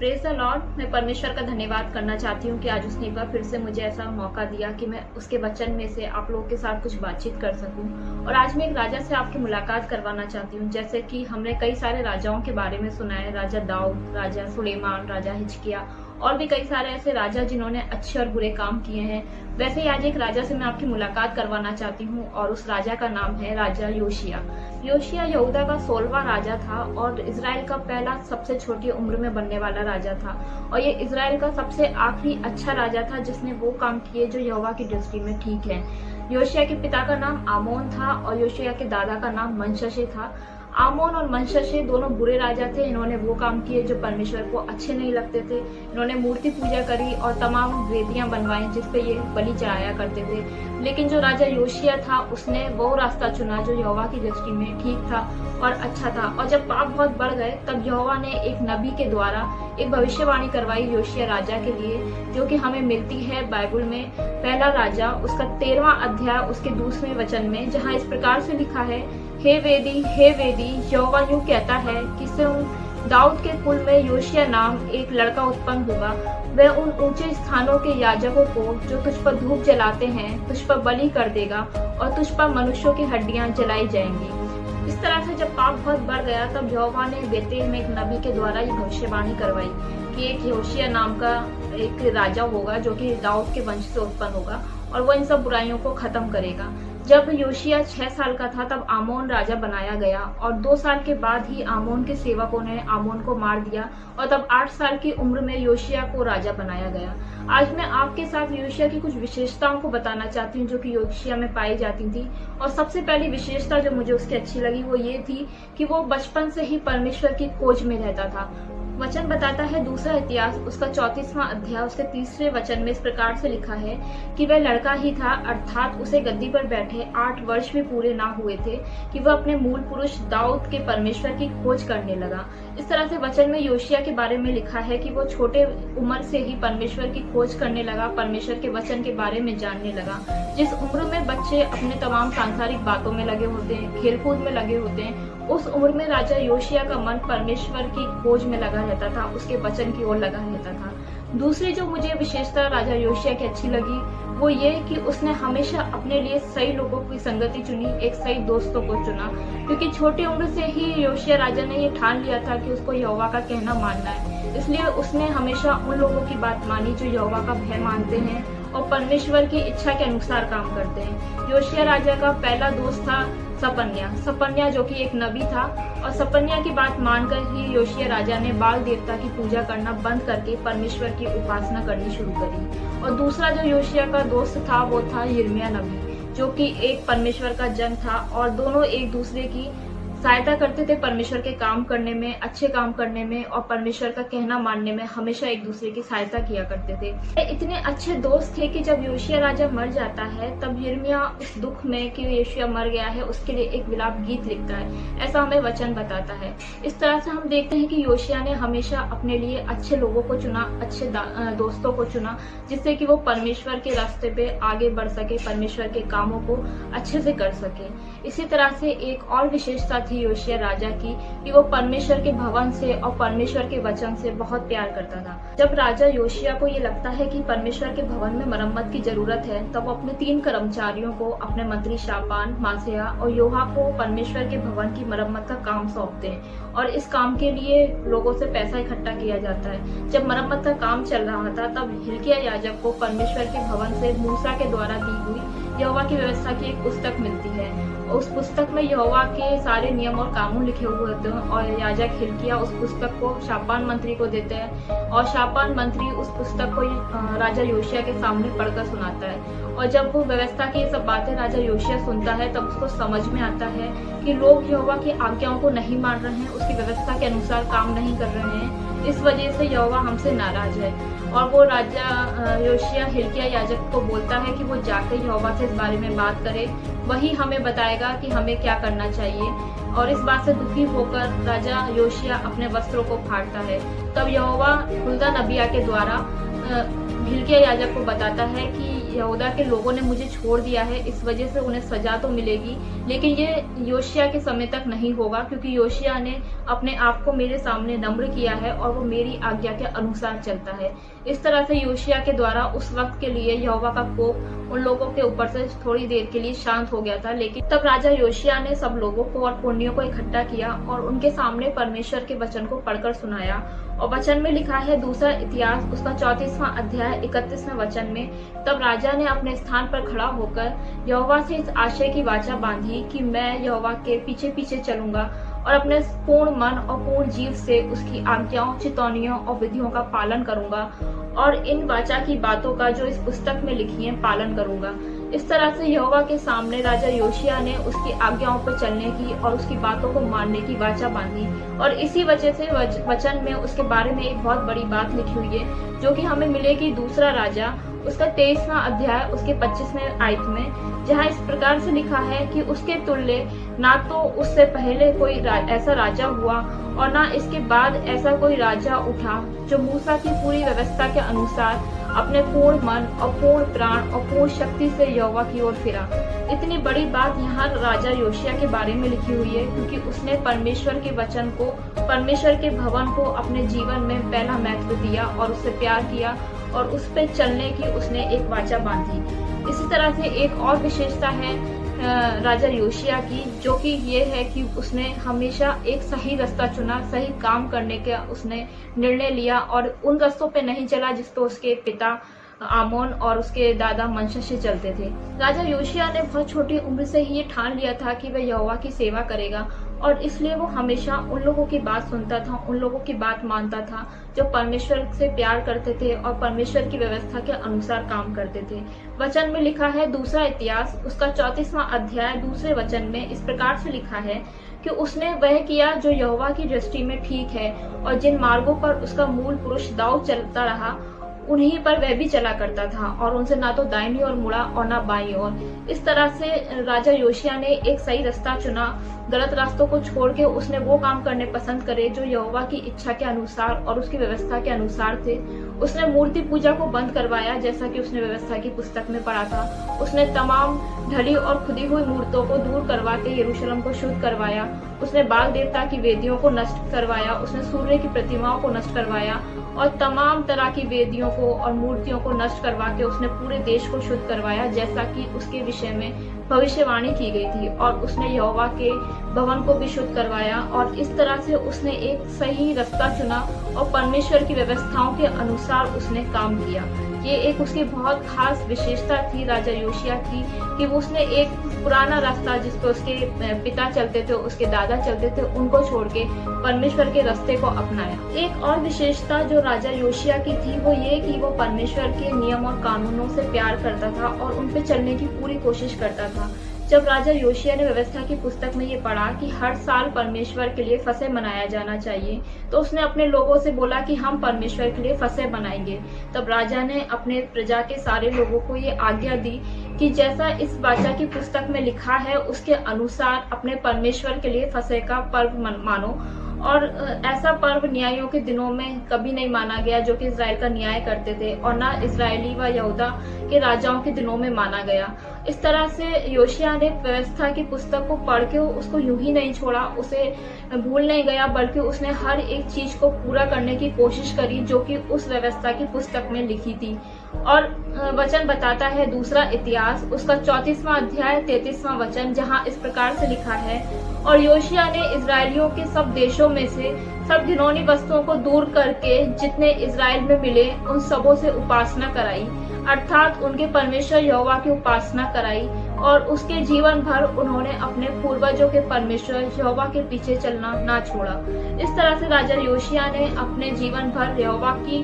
Praise the Lord. मैं परमेश्वर का धन्यवाद करना चाहती हूँ कि आज उसने एक बार फिर से मुझे ऐसा मौका दिया कि मैं उसके वचन में से आप लोगों के साथ कुछ बातचीत कर सकूँ। और आज मैं एक राजा से आपकी मुलाकात करवाना चाहती हूँ। जैसे कि हमने कई सारे राजाओं के बारे में सुना है, राजा दाऊद, राजा सुलेमान, राजा हिजकिय्याह और भी कई सारे ऐसे राजा जिन्होंने अच्छे और बुरे काम किए हैं। वैसे ही आज एक राजा से मैं आपकी मुलाकात करवाना चाहती हूँ और उस राजा का नाम है राजा योशिय्याह। योशिय्याह यहूदा का 16वां राजा था और इजराइल का पहला सबसे छोटी उम्र में बनने वाला राजा था। और ये इजराइल का सबसे आखिरी अच्छा राजा था जिसने वो काम किए जो यहोवा की दृष्टि में ठीक है। योशिय्याह के पिता का नाम आमोन था और योशिय्याह के दादा का नाम मनश्शे था। आमोन और मनश्शे दोनों बुरे राजा थे। इन्होंने वो काम किए जो परमेश्वर को अच्छे नहीं लगते थे। इन्होंने मूर्ति पूजा करी और तमाम वेदियां बनवाई जिसपे ये बलि चढ़ाया करते थे। लेकिन जो राजा योशिय्याह था उसने वो रास्ता चुना जो यहोवा की दृष्टि में ठीक था और अच्छा था। और जब पाप बहुत बढ़ गए तब यहोवा ने एक नबी के द्वारा एक भविष्यवाणी करवाई योशिय्याह राजा के लिए, जो कि हमें मिलती है बाइबल में पहला राजा उसका 13वां अध्याय उसके 2वें वचन में, जहाँ इस प्रकार से लिखा है, हे वेदी यहोवा यूं कहता है कि दाऊद के कुल में योशिय्याह नाम एक लड़का उत्पन्न होगा। वह उन ऊंचे स्थानों के याजकों को जो तुझ पर धूप जलाते हैं तुझ पर बलि कर देगा और तुझ पर मनुष्यों की हड्डियां जलाई जाएंगी। इस तरह से जब पाप बहुत बढ़ गया तब यहोवा ने बेतेल में एक नबी के द्वारा ये भविष्यवाणी करवाई कि एक योशिय्याह नाम का एक राजा होगा जो कि दाऊद के वंश से उत्पन्न होगा और वो इन सब बुराइयों को खत्म करेगा। जब योशिय्याह 6 साल का था तब आमोन राजा बनाया गया और 2 साल के बाद ही आमोन के सेवकों ने आमोन को मार दिया और तब 8 साल की उम्र में योशिय्याह को राजा बनाया गया। आज मैं आपके साथ योशिय्याह की कुछ विशेषताओं को बताना चाहती हूँ जो कि योशिय्याह में पाई जाती थी। और सबसे पहली विशेषता जो मुझे उसकी अच्छी लगी वो ये थी कि वो बचपन से ही परमेश्वर की खोज में रहता था। वचन बताता है दूसरा इतिहास उसका 34वां अध्याय उसके 3वें वचन में इस प्रकार से लिखा है कि वह लड़का ही था, अर्थात उसे गद्दी पर बैठे 8 वर्ष भी पूरे ना हुए थे कि वह अपने मूल पुरुष दाऊद के परमेश्वर की खोज करने लगा। इस तरह से वचन में योशिय्याह के बारे में लिखा है कि वो छोटे उम्र से ही परमेश्वर की खोज करने लगा, परमेश्वर के वचन के बारे में जानने लगा। जिस उम्र में बच्चे अपने तमाम सांसारिक बातों में लगे होते हैं, खेलकूद में लगे होते हैं, उस उम्र में राजा योशिय्याह का मन परमेश्वर की खोज में लगा रहता था, उसके वचन की ओर लगा रहता था। दूसरी जो मुझे विशेषता राजा योशिय्याह की अच्छी लगी वो ये कि उसने हमेशा अपने लिए सही लोगों की संगति चुनी, एक सही दोस्तों को चुना, क्योंकि छोटी उम्र से ही योशिय्याह राजा ने ये ठान लिया था कि उसको यहोवा का कहना मानना है। इसलिए उसने हमेशा उन लोगों की बात मानी जो यहोवा का भय मानते हैं और परमेश्वर की इच्छा के अनुसार काम करते हैं। योशिय्याह राजा का पहला दोस्त था सपन्याह जो कि एक नबी था और सपन्याह की बात मानकर ही योशिय्याह राजा ने बाल देवता की पूजा करना बंद करके परमेश्वर की उपासना करनी शुरू करी। और दूसरा जो योशिय्याह का दोस्त था वो था यिर्मयाह नबी, जो कि एक परमेश्वर का जन था और दोनों एक दूसरे की सहायता करते थे परमेश्वर के काम करने में, अच्छे काम करने में और परमेश्वर का कहना मानने में हमेशा एक दूसरे की सहायता किया करते थे। इतने अच्छे दोस्त थे कि जब योशिय्याह राजा मर जाता है तब यिर्मयाह उस दुख में कि योशिय्याह मर गया है उसके लिए एक विलाप गीत लिखता है, ऐसा हमें वचन बताता है। इस तरह से हम देखते हैं कि योशिय्याह ने हमेशा अपने लिए अच्छे लोगों को चुना, अच्छे दोस्तों को चुना, जिससे कि वो परमेश्वर के रास्ते पे आगे बढ़ सके, परमेश्वर के कामों को अच्छे से कर सके। इसी तरह से एक और विशेषता थी योशिय्याह राजा की कि वो परमेश्वर के भवन से और परमेश्वर के वचन से बहुत प्यार करता था। जब राजा योशिय्याह को ये लगता है कि परमेश्वर के भवन में मरम्मत की जरूरत है तब वो अपने 3 कर्मचारियों को, अपने मंत्री शापान, मासेयाह और योहा को परमेश्वर के भवन की मरम्मत का काम सौंपते हैं और इस काम के लिए लोगों से पैसा इकट्ठा किया जाता है। जब मरम्मत का काम चल रहा था तब हिल्किय्याह याजक को परमेश्वर के भवन से मूसा के द्वारा दी हुई यहोवा की व्यवस्था की एक पुस्तक मिलती है। उस पुस्तक में यहोवा के सारे नियम और कानून लिखे हुए होते हैं और याजक हिल्किय्याह उस पुस्तक को शापान मंत्री को देते हैं और शापान मंत्री उस पुस्तक को राजा योशिय्याह के सामने पढ़कर सुनाता है। और जब वो व्यवस्था की ये सब बातें राजा योशिय्याह सुनता है तब उसको समझ में आता है कि लोग यहोवा की आज्ञाओं को नहीं मान रहे हैं, उसकी व्यवस्था के अनुसार काम नहीं कर रहे हैं, इस वजह से यहोवा हमसे नाराज है। और वो राजा योशिय्याह हिल्किय्याह याजक को बोलता है कि वो जाकर यहोवा से इस बारे में बात करे, वही हमें बताएगा कि हमें क्या करना चाहिए। और इस बात से दुखी होकर राजा योशिय्याह अपने वस्त्रों को फाड़ता है। तब यहोवा हुल्दा नबिया के द्वारा हिल्किय्याह याजक को बताता है कि यहूदा के लोगों ने मुझे छोड़ दिया है, इस वजह से उन्हें सजा तो मिलेगी, लेकिन ये योशिया के समय तक नहीं होगा, क्योंकि योशिया ने अपने आप को मेरे सामने नम्र किया है और वो मेरी आज्ञा के अनुसार चलता है। इस तरह से योशिया के द्वारा उस वक्त के लिए यहोवा का कोप उन लोगों के ऊपर से थोड़ी देर के लिए शांत हो गया था। लेकिन तब राजा योशिया ने सब लोगों को और पुण्यों को इकट्ठा किया और उनके सामने परमेश्वर के वचन को पढ़कर सुनाया। और वचन में लिखा है दूसरा इतिहास उसका 34वां अध्याय 31वें वचन में, तब राजा ने अपने स्थान पर खड़ा होकर यहोवा से इस आशय की वाचा बांधी कि मैं यहोवा के पीछे पीछे चलूंगा और अपने पूर्ण मन और पूर्ण जीव से उसकी आज्ञाओं, चितौनियों और विधियों का पालन करूंगा और इन वाचा की बातों का जो इस पुस्तक में लिखी है पालन करूंगा। इस तरह से यहोवा के सामने राजा योशिया ने उसकी आज्ञाओं पर चलने की और उसकी बातों को मानने की वाचा बांधी। और इसी वजह से वचन में उसके बारे में एक बहुत बड़ी बात लिखी हुई है, जो कि हमें मिलेगी दूसरा राजा उसका 23वां अध्याय उसके 25वें आयत में, जहाँ इस प्रकार से लिखा है कि उसके तुल्य ना तो उससे पहले कोई ऐसा राजा हुआ और ना इसके बाद ऐसा कोई राजा उठा जो मूसा की पूरी व्यवस्था के अनुसार अपने पूर्ण मन और पूर्ण प्राण और पूर्ण शक्ति से यहोवा की ओर फिरा। इतनी बड़ी बात यहाँ राजा योशिया के बारे में लिखी हुई है, क्योंकि उसने परमेश्वर के वचन को, परमेश्वर के भवन को अपने जीवन में पहला महत्व दिया और उससे प्यार किया और उस पे चलने की उसने एक वाचा बांधी। इसी तरह से एक और विशेषता है राजा योशिया की, जो कि ये है कि उसने हमेशा एक सही रास्ता चुना, सही काम करने का उसने निर्णय लिया और उन रास्तों पे नहीं चला जिस पे उसके पिता आमोन और उसके दादा मनशा से चलते थे। राजा योशिया ने बहुत छोटी उम्र से ही ये ठान लिया था कि वह यहोवा की सेवा करेगा और इसलिए वो हमेशा उन लोगों की बात सुनता था, उन लोगों की बात मानता था जो परमेश्वर से प्यार करते थे और परमेश्वर की व्यवस्था के अनुसार काम करते थे। वचन में लिखा है दूसरा इतिहास उसका 34वां अध्याय दूसरे वचन में इस प्रकार से लिखा है कि उसने वह किया जो यहोवा की दृष्टि में ठीक है और जिन मार्गों पर उसका मूल पुरुष दाऊद चलता रहा उन्हीं पर वह भी चला करता था और उनसे ना तो दाहिनी ओर मुड़ा और ना बाईं ओर। इस तरह से राजा योशिया ने एक सही रास्ता चुना, गलत रास्तों को छोड़ के उसने वो काम करने पसंद करे जो यहोवा की इच्छा के अनुसार और उसकी व्यवस्था के अनुसार थे। उसने मूर्ति पूजा को बंद करवाया, जैसा कि उसने व्यवस्था की पुस्तक में पढ़ा था। उसने तमाम ढली और खुदी हुई मूर्तों को दूर करवा के यरूशलेम को शुद्ध करवाया। उसने बाल देवता की वेदियों को नष्ट करवाया। उसने सूर्य की प्रतिमाओं को नष्ट करवाया और तमाम तरह की वेदियों को और मूर्तियों को नष्ट करवा के उसने पूरे देश को शुद्ध करवाया, जैसा कि उसके विषय में भविष्यवाणी की गई थी। और उसने यहोवा के भवन को भी शुद्ध करवाया और इस तरह से उसने एक सही रास्ता चुना और परमेश्वर की व्यवस्थाओं के अनुसार उसने काम किया। ये एक उसकी बहुत खास विशेषता थी राजा योशिया की, कि उसने एक पुराना रास्ता जिस पर उसके पिता चलते थे, उसके दादा चलते थे, उनको छोड़ के परमेश्वर के रास्ते को अपनाया। एक और विशेषता जो राजा योशिया की थी वो ये कि वो परमेश्वर के नियम और कानूनों से प्यार करता था और उन पे चलने की पूरी कोशिश करता था। जब राजा योशिया ने व्यवस्था की पुस्तक में ये पढ़ा कि हर साल परमेश्वर के लिए फसह मनाया जाना चाहिए, तो उसने अपने लोगों से बोला कि हम परमेश्वर के लिए फसह मनाएंगे। तब राजा ने अपने प्रजा के सारे लोगों को ये आज्ञा दी कि जैसा इस वाचा की पुस्तक में लिखा है उसके अनुसार अपने परमेश्वर के लिए फसह का पर्व मानो। और ऐसा पर्व न्यायों के दिनों में कभी नहीं माना गया जो कि इजराइल का न्याय करते थे, और ना इजरायली व यहूदा के राजाओं के दिनों में माना गया। इस तरह से योशिया ने व्यवस्था की पुस्तक को पढ़ के उसको यूं ही नहीं छोड़ा, उसे भूल नहीं गया, बल्कि उसने हर एक चीज को पूरा करने की कोशिश करी जो कि उस व्यवस्था की पुस्तक में लिखी थी। और वचन बताता है दूसरा इतिहास उसका 34वां अध्याय 33वां वचन, जहाँ इस प्रकार से लिखा है, और योशिया ने इजरायलियों के सब देशों में से सब घिनौनी वस्तुओं को दूर करके जितने इजराइल में मिले उन सबों से उपासना कराई, अर्थात उनके परमेश्वर यहोवा की उपासना कराई। और उसके जीवन भर उन्होंने अपने पूर्वजों के परमेश्वर यहोवा के पीछे चलना ना छोड़ा। इस तरह से राजा योशिया ने अपने जीवन भर यहोवा की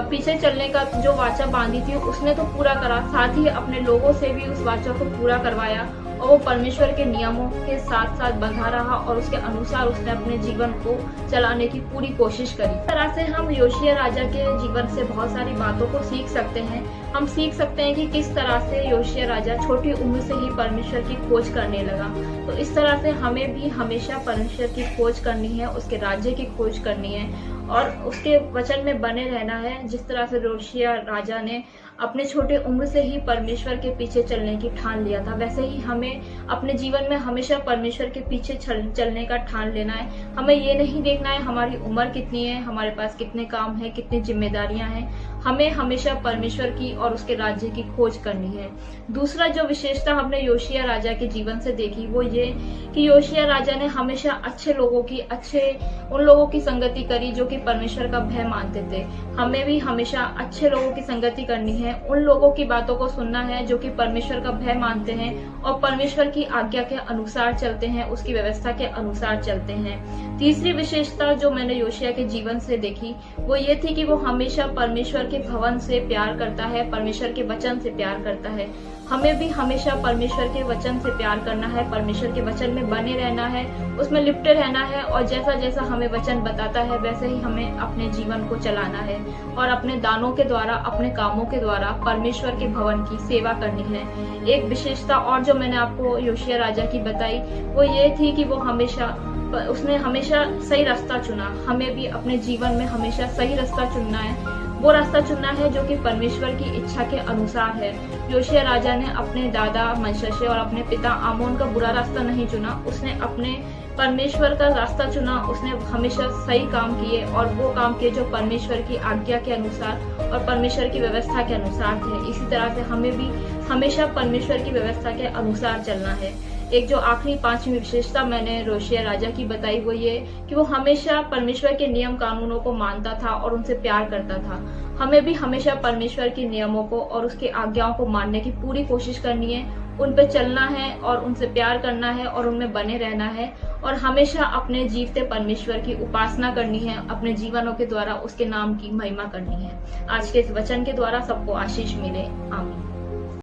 पीछे चलने का जो वाचा बांधी थी उसने तो पूरा करा, साथ ही अपने लोगों से भी उस वाचा को पूरा करवाया और वो परमेश्वर के नियमों के साथ साथ बंधा रहा और उसके अनुसार उसने अपने जीवन को चलाने की पूरी कोशिश करी। इस तरह से हम योशिया राजा के जीवन से बहुत सारी बातों को सीख सकते हैं। हम सीख सकते हैं कि किस तरह से योशिया राजा छोटी उम्र से ही परमेश्वर की खोज करने लगा। तो इस तरह से हमें भी हमेशा परमेश्वर की खोज करनी है, उसके राज्य की खोज करनी है और उसके वचन में बने रहना है। जिस तरह से योशिय्याह राजा ने अपने छोटे उम्र से ही परमेश्वर के पीछे चलने की ठान लिया था, वैसे ही हमें अपने जीवन में हमेशा परमेश्वर के पीछे चलने का ठान लेना है। हमें ये नहीं देखना है हमारी उम्र कितनी है, हमारे पास कितने काम है, कितनी जिम्मेदारियां हैं। हमें हमेशा परमेश्वर की और उसके राज्य की खोज करनी है। दूसरा जो विशेषता हमने योशिय्याह राजा के जीवन से देखी वो ये कि योशिय्याह राजा ने हमेशा अच्छे लोगों की उन लोगों की संगति करी जो कि परमेश्वर का भय मानते थे। हमें भी हमेशा अच्छे लोगों की संगति करनी है, उन लोगों की बातों को सुनना है जो कि परमेश्वर का भय मानते हैं और परमेश्वर की आज्ञा के अनुसार चलते हैं, उसकी व्यवस्था के अनुसार चलते हैं। तीसरी विशेषता जो मैंने योशिय्याह के जीवन से देखी वो ये थी कि वो हमेशा परमेश्वर के भवन से प्यार करता है, परमेश्वर के वचन से प्यार करता है। हमें भी हमेशा परमेश्वर के वचन से प्यार करना है, परमेश्वर के वचन में बने रहना है, उसमें लिपटे रहना है और जैसा जैसा हमें वचन बताता है वैसे ही हमें अपने जीवन को चलाना है और अपने दानों के द्वारा, अपने कामों के द्वारा परमेश्वर के भवन की सेवा करनी है। एक विशेषता और जो मैंने आपको योशिय्याह राजा की बताई वो ये थी कि उसने हमेशा सही रास्ता चुना। हमें भी अपने जीवन में हमेशा सही रास्ता चुनना है, वो रास्ता चुनना है जो कि परमेश्वर की इच्छा के अनुसार है। योशिय्याह राजा ने अपने दादा मनश्शे और अपने पिता आमोन का बुरा रास्ता नहीं चुना, उसने अपने परमेश्वर का रास्ता चुना। उसने हमेशा सही काम किए और वो काम किए जो परमेश्वर की आज्ञा के अनुसार और परमेश्वर की व्यवस्था के अनुसार थे। इसी तरह से हमें भी हमेशा परमेश्वर की व्यवस्था के अनुसार चलना है। एक जो आखिरी पांचवी विशेषता मैंने योशिय्याह राजा की बताई वो ये कि वो हमेशा परमेश्वर के नियम कानूनों को मानता था और उनसे प्यार करता था। हमें भी हमेशा परमेश्वर के नियमों को और उसकी आज्ञाओं को मानने की पूरी कोशिश करनी है, उन पे चलना है और उनसे प्यार करना है और उनमें बने रहना है और हमेशा अपने जीवते परमेश्वर की उपासना करनी है, अपने जीवनों के द्वारा उसके नाम की महिमा करनी है। आज के इस वचन के द्वारा सबको आशीष मिले। आमीन।